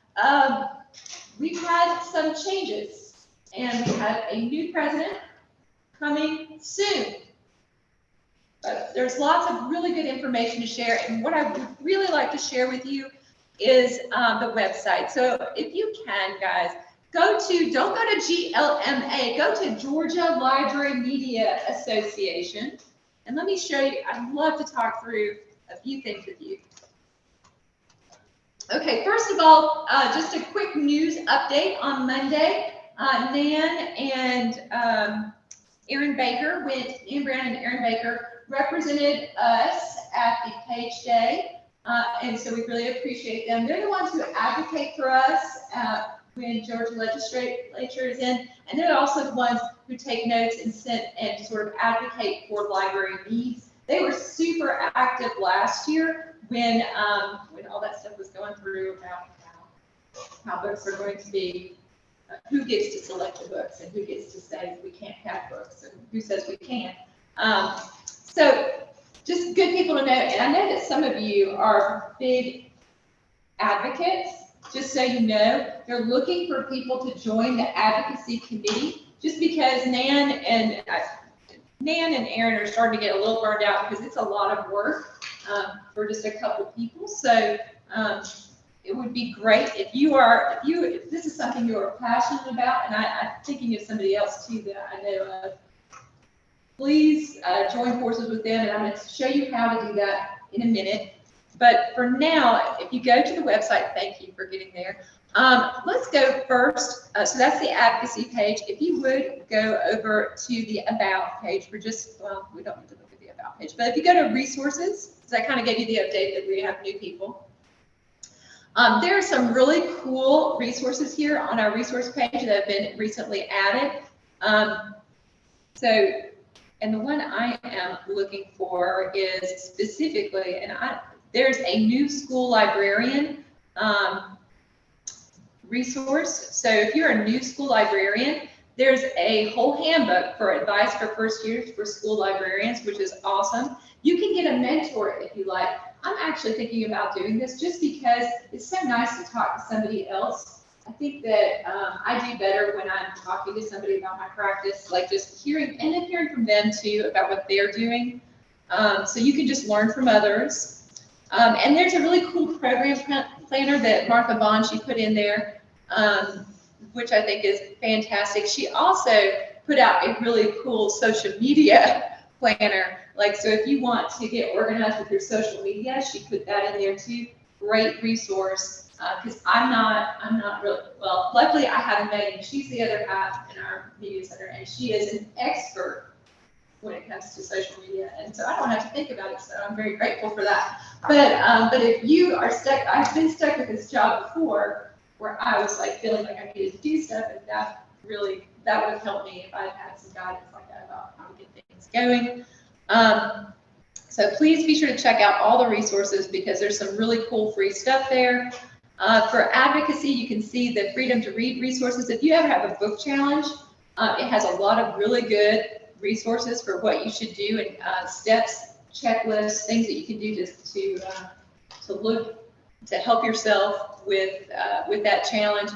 We've had some changes, and we have a new president coming soon. But there's lots of really good information to share, and what I would really like to share with you is the website. So if you can, guys, don't go to GLMA, go to Georgia Library Media Association, and let me show you. I'd love to talk through a few things with you. Okay, first of all, just a quick news update on Monday. Nan and Aaron Baker Ian Brown and Aaron Baker represented us at the Page Day, and so we really appreciate them. They're the ones who advocate for us when Georgia legislature is in, and they're also the ones who take notes and sort of advocate for library needs. They were super active last year when all that stuff was going through about how books are going to be, who gets to select the books and who gets to say we can't have books and who says we can. So just good people to know. And I know that some of you are big advocates. Just so you know, they're looking for people to join the advocacy committee, just because Nan and Aaron are starting to get a little burned out because it's a lot of work for just a couple people. So it would be great if this is something you are passionate about, and I'm thinking of somebody else too that I know of. Please join forces with them, and I'm going to show you how to do that in a minute. But for now, if you go to the website, thank you for getting there. Let's go first. So that's the advocacy page. If you would go over to the About page for we don't need to look at the About page, but if you go to resources, because I kind of gave you the update that we have new people. There are some really cool resources here on our resource page that have been recently added. And the one I am looking for is specifically, there's a new school librarian resource. So if you're a new school librarian, there's a whole handbook for advice for first years for school librarians, which is awesome. You can get a mentor if you like. I'm actually thinking about doing this just because it's so nice to talk to somebody else. I think that I do better when I'm talking to somebody about my practice, like just hearing from them too about what they're doing. So you can just learn from others. And there's a really cool program planner that Martha Bond, she put in there, which I think is fantastic. She also put out a really cool social media planner. Like, so if you want to get organized with your social media, she put that in there too. Great resource. Because I'm not really, well, luckily I have Megan. She's the other half in our media center, and she is an expert when it comes to social media. And so I don't have to think about it, so I'm very grateful for that. But if you are stuck, I've been stuck with this job before where I was like feeling like I needed to do stuff, and that would have helped me if I'd had some guidance like that about how to get things going. So please be sure to check out all the resources because there's some really cool free stuff there. For advocacy, you can see the Freedom to Read resources. If you ever have a book challenge, it has a lot of really good resources for what you should do and steps, checklists, things that you can do to help yourself with that challenge.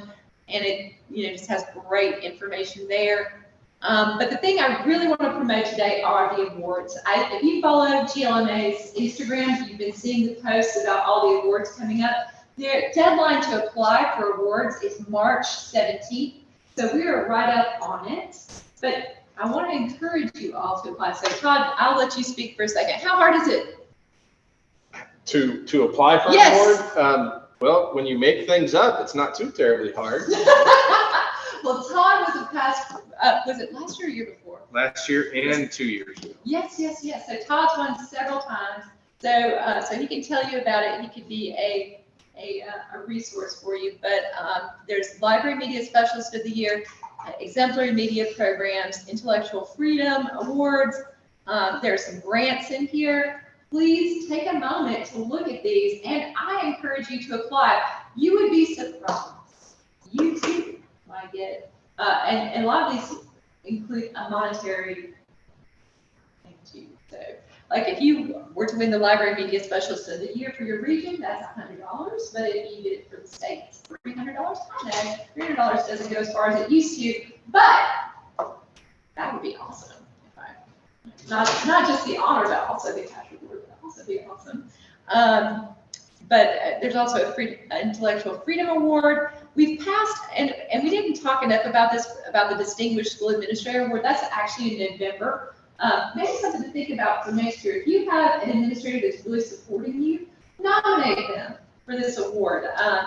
And just has great information there. But the thing I really want to promote today are the awards. If you follow GLMA's Instagram, you've been seeing the posts about all the awards coming up. The deadline to apply for awards is March 17th. So we are right up on it. But I want to encourage you all to apply. So Todd, I'll let you speak for a second. How hard is it?
To apply for an
Yes.
award? Well, when you make things up, it's not too terribly hard.
Well, Todd was was it last year or year before?
Last year and 2 years ago.
Yes. So Todd's won several times. So he can tell you about it. He could be a resource for you. But there's Library Media Specialist of the Year, Exemplary Media Programs, Intellectual Freedom Awards. There's some grants in here. Please take a moment to look at these, and I encourage you to apply. You would be surprised. You too might get, and a lot of these include a monetary thing too. So, like if you were to win the Library Media Specialist of the Year for your region, that's $100. But if you get it for the state, it's $300. I know $300 doesn't go as far as it used to, but that would be awesome. Not just the honor, but also the cash reward would also be awesome. But there's also an Intellectual Freedom Award. We've passed, and we didn't talk enough about this, about the Distinguished School Administrator Award. That's actually in November. Maybe something to think about for next year. If you have an administrator that's really supporting you, nominate them for this award.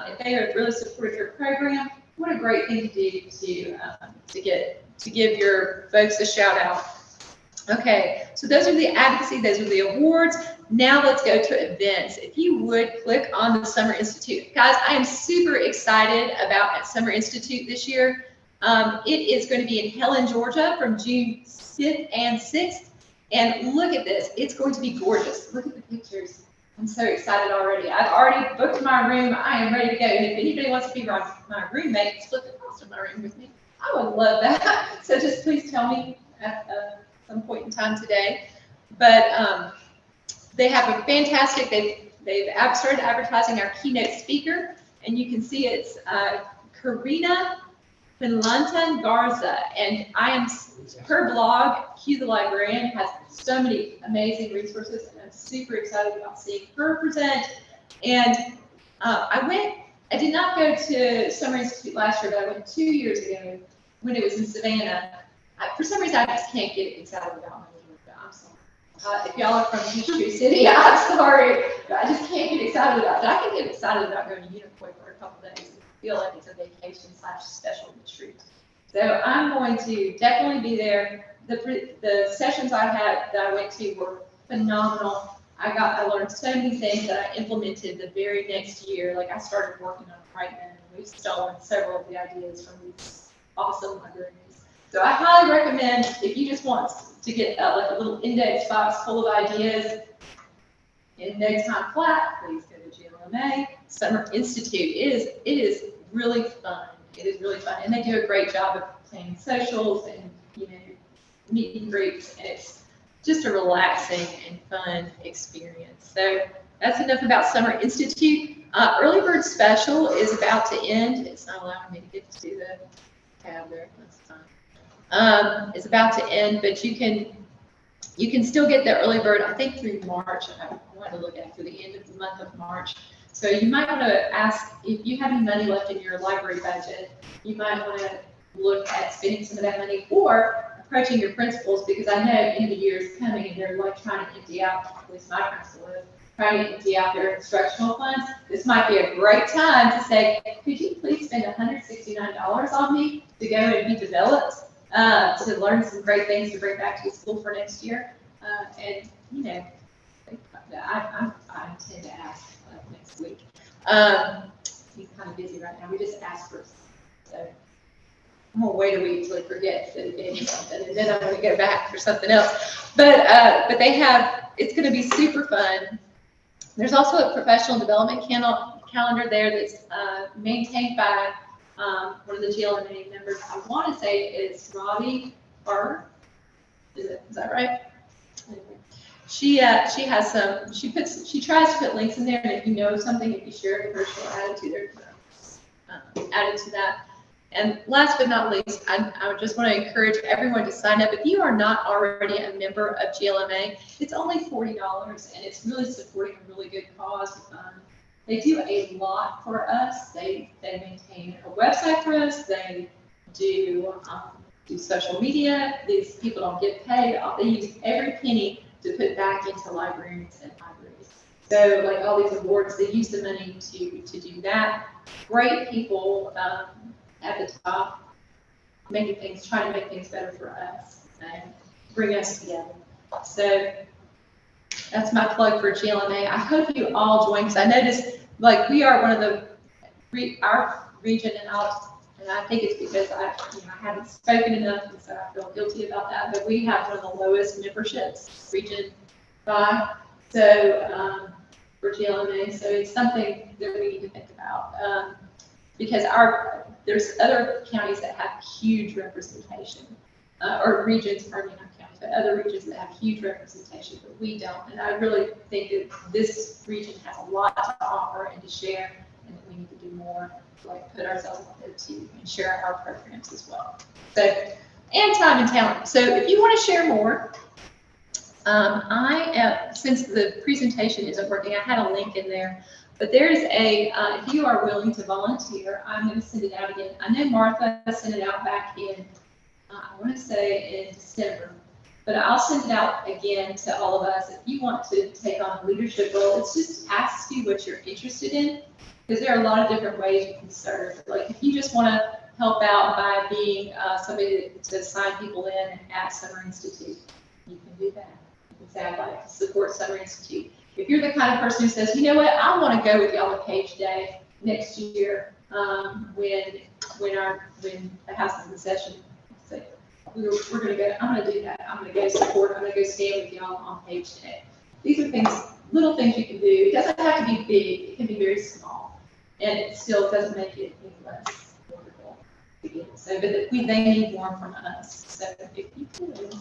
If they have really supported your program, what a great thing to do to give your folks a shout out. Okay, so those are the advocacy, those are the awards. Now let's go to events. If you would click on the Summer Institute. Guys, I am super excited about Summer Institute this year. It is going to be in Helen, Georgia from June 5th and 6th. And look at this, it's going to be gorgeous. Look at the pictures. I'm so excited already. I've already booked my room. I am ready to go. And if anybody wants to be my roommate, split the cost of my room with me, I would love that. So just please tell me at some point in time today. But they have a fantastic, they've started advertising our keynote speaker, and you can see it's Karina Finlantan Garza, and her blog, Q the Librarian, has so many amazing resources, and I'm super excited about seeing her present. And I did not go to Summer Institute last year, but I went 2 years ago when it was in Savannah. For some reason, I just can't get excited about my Georgia. I'm sorry. If y'all are from Peachtree City, I'm sorry, but I just can't get excited about it. I can get excited about going to Unicoi for a couple days and feel like it's a vacation / special retreat. So I'm going to definitely be there. The sessions that I went to were phenomenal. I learned so many things that I implemented the very next year. Like I started working on it right then, and we've stolen several of the ideas from these awesome librarians. So I highly recommend, if you just want to get like a little index box full of ideas in no time flat, please go to GLMA. Summer Institute it is really fun. It is really fun, and they do a great job of planning socials and meet and greets, and it's just a relaxing and fun experience. So that's enough about Summer Institute. Early Bird Special is about to end. It's not allowing me to get to the tab there. That's fine. It's about to end, but you can still get the early bird, I think through March. I want to look at through the end of the month of March. So you might want to ask if you have any money left in your library budget. You might want to look at spending some of that money or approaching your principals, because I know end of the year is coming and they're like trying to empty out, at least my principal is trying to empty out their instructional funds. This might be a great time to say, could you please spend $169 on me to go and be developed? To learn some great things to bring back to school for next year. And, I intend to ask next week. He's kind of busy right now. We just asked for, so I'm going to wait a week until I forget that it gave me something, and then I'm going to go back for something else. But it's going to be super fun. There's also a professional development calendar there that's maintained by one of the GLMA members. I want to say it's Robbie Barr. Is that right? She has some. She tries to put links in there, and if you know something, if you share it with her, she'll add it to that. And last but not least, I just want to encourage everyone to sign up. If you are not already a member of GLMA, it's only $40, and it's really supporting a really good cause. They do a lot for us. They maintain a website for us. They do social media. These people don't get paid. They use every penny to put back into librarians and libraries. So like all these awards, they use the money to do that. Great people at the top, trying to make things better for us and bring us together. So that's my plug for GLMA. I hope you all join, because I noticed like we are one of our region, and I think it's because I haven't spoken enough, and so I feel guilty about that. But we have one of the lowest memberships, Region 5, so for GLMA. So it's something that we need to think about, because there's other counties that have huge representation, or regions, pardon me, not counties, but other regions that have huge representation, but we don't. And I really think that this region has a lot to offer and to share, and that we need to do more, like put ourselves out there too, and share our programs as well. So, and time and talent. So if you want to share more, since the presentation isn't working, I had a link in there, but there's if you are willing to volunteer, I'm going to send it out again. I know Martha sent it out back in, I want to say in December, but I'll send it out again to all of us. If you want to take on a leadership role, it's just asks you what you're interested in, because there are a lot of different ways you can serve. Like if you just want to help out by being somebody to sign people in at Summer Institute, you can do that. You can say, I'd like to support Summer Institute. If you're the kind of person who says, you know what, I want to go with y'all to Page Day next year, when the House is in session, so we're going to go, I'm going to do that. I'm going to go support, I'm going to go stand with y'all on Page Day. These are things, little things you can do. It doesn't have to be big, it can be very small, and it still doesn't make it any less wonderful to get. So, but they need more from us. So if you could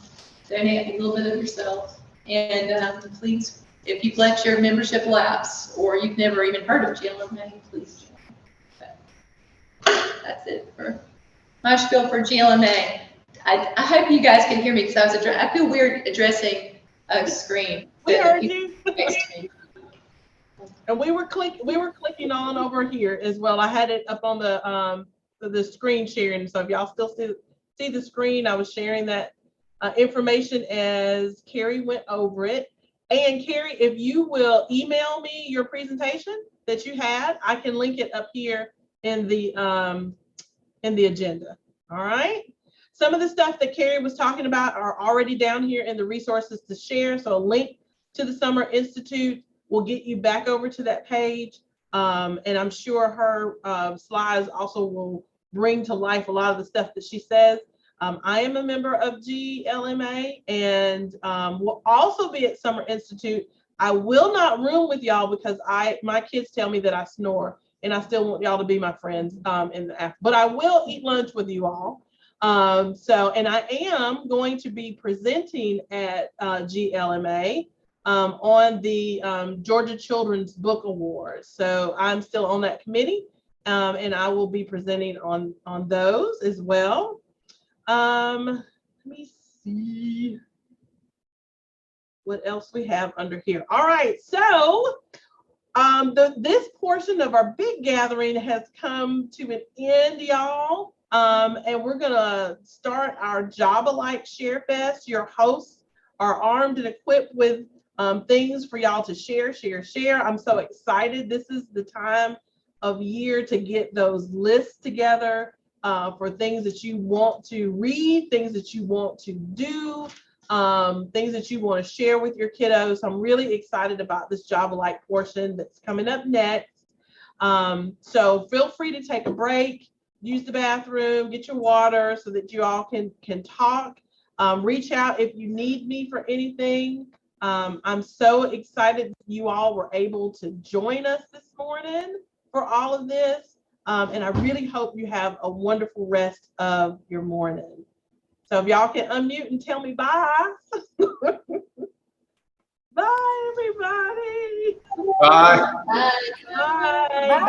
donate a little bit of yourself, and please, if you've let your membership lapse, or you've never even heard of GLMA, please join. So, that's it for my spiel for GLMA. I hope you guys can hear me, because I feel weird addressing a screen.
We heard you.
Next to me.
And we were clicking on over here as well. I had it up on the screen sharing. So if y'all still see the screen, I was sharing that information as Carrie went over it. And Carrie, if you will email me your presentation that you had, I can link it up here in the agenda. All right. Some of the stuff that Carrie was talking about are already down here in the resources to share. So a link to the Summer Institute will get you back over to that page. And I'm sure her slides also will bring to life a lot of the stuff that she says. I am a member of GLMA, and will also be at Summer Institute. I will not room with y'all because my kids tell me that I snore, and I still want y'all to be my friends in the afternoon. But I will eat lunch with you all. And I am going to be presenting at GLMA on the Georgia Children's Book Awards. So I'm still on that committee, and I will be presenting on those as well. Let me see what else we have under here. All right, so this portion of our big gathering has come to an end, y'all. And we're gonna start our Job-alike Share Fest. Your hosts are armed and equipped with things for y'all to share. I'm so excited. This is the time of year to get those lists together for things that you want to read, things that you want to do, things that you want to share with your kiddos. I'm really excited about this Job-alike portion that's coming up next. So feel free to take a break, use the bathroom, get your water so that you all can talk. Reach out if you need me for anything. I'm so excited you all were able to join us this morning for all of this. And I really hope you have a wonderful rest of your morning. So if y'all can unmute and tell me bye. Bye, everybody.
Bye.
Bye.